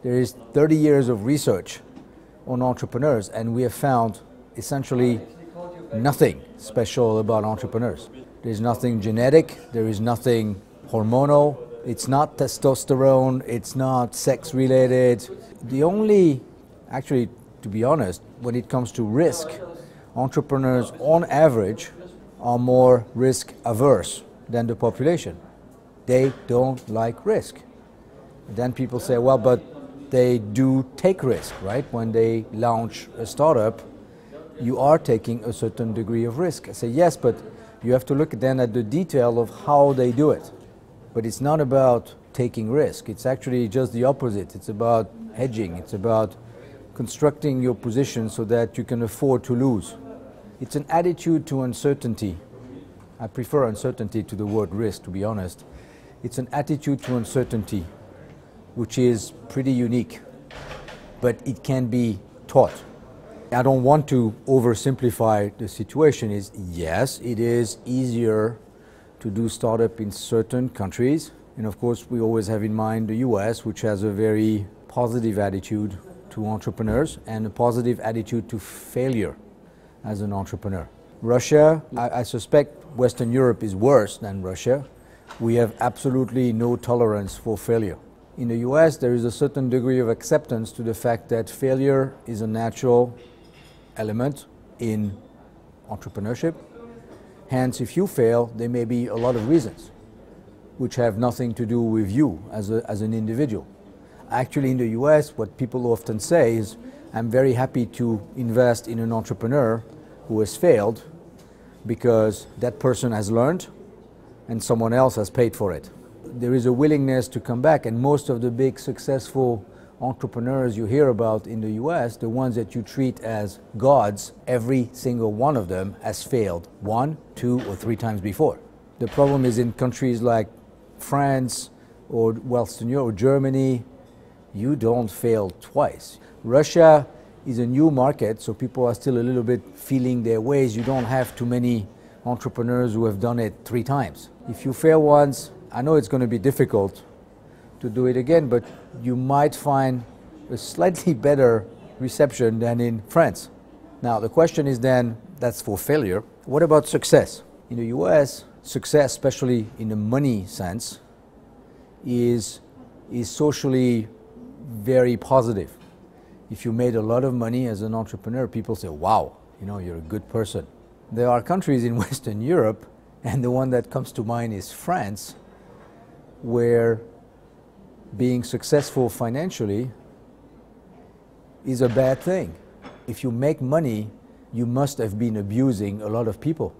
There is 30 years of research on entrepreneurs, and we have found essentially nothing special about entrepreneurs. There's nothing genetic, there is nothing hormonal, it's not testosterone, it's not sex related. The only, actually, to be honest, when it comes to risk, entrepreneurs on average are more risk averse than the population. They don't like risk. Then people say, well, but they do take risk, right? When they launch a startup, you are taking a certain degree of risk. I say, yes, but you have to look then at the detail of how they do it. But it's not about taking risk. It's actually just the opposite. It's about hedging. It's about constructing your position so that you can afford to lose. It's an attitude to uncertainty. I prefer uncertainty to the word risk, to be honest. It's an attitude to uncertainty, which is pretty unique, but it can be taught. I don't want to oversimplify the situation. Yes, it is easier to do startup in certain countries. And of course, we always have in mind the US, which has a very positive attitude to entrepreneurs and a positive attitude to failure as an entrepreneur. Russia, I suspect Western Europe is worse than Russia. We have absolutely no tolerance for failure. In the US, there is a certain degree of acceptance to the fact that failure is a natural element in entrepreneurship. Hence, if you fail, there may be a lot of reasons which have nothing to do with you as an individual. Actually, in the US, what people often say is, I'm very happy to invest in an entrepreneur who has failed because that person has learned and someone else has paid for it. There is a willingness to come back, and most of the big successful entrepreneurs you hear about in the US, the ones that you treat as gods, every single one of them has failed 1, 2, or 3 times before. The problem is in countries like France or Western Europe or Germany, you don't fail twice. Russia is a new market, so people are still a little bit feeling their ways. You don't have too many entrepreneurs who have done it 3 times. If you fail once, I know it's going to be difficult to do it again, but you might find a slightly better reception than in France. Now, the question is then, that's for failure. What about success? In the US, success, especially in the money sense, is socially very positive. If you made a lot of money as an entrepreneur, people say, wow, you're a good person. There are countries in Western Europe, and the one that comes to mind is France, where being successful financially is a bad thing. If you make money, you must have been abusing a lot of people.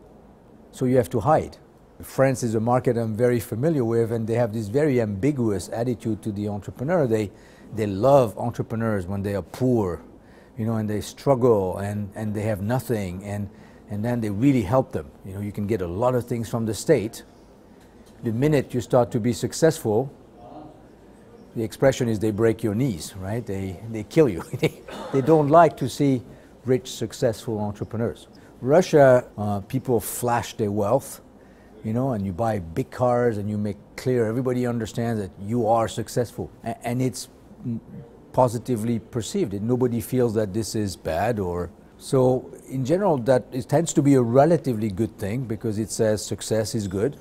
So you have to hide. France is a market I'm very familiar with, and they have this very ambiguous attitude to the entrepreneur. They love entrepreneurs when they are poor, and they struggle and they have nothing, and then they really help them. You can get a lot of things from the state. The minute you start to be successful, the expression is they break your knees, right? They kill you. They don't like to see rich, successful entrepreneurs. Russia, people flash their wealth, and you buy big cars and you make clear, everybody understands that you are successful. And it's positively perceived. Nobody feels that this is bad or... So in general, it tends to be a relatively good thing because it says success is good,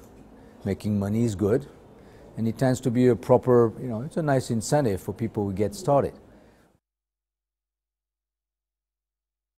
making money is good, and it tends to be a proper, it's a nice incentive for people who get started.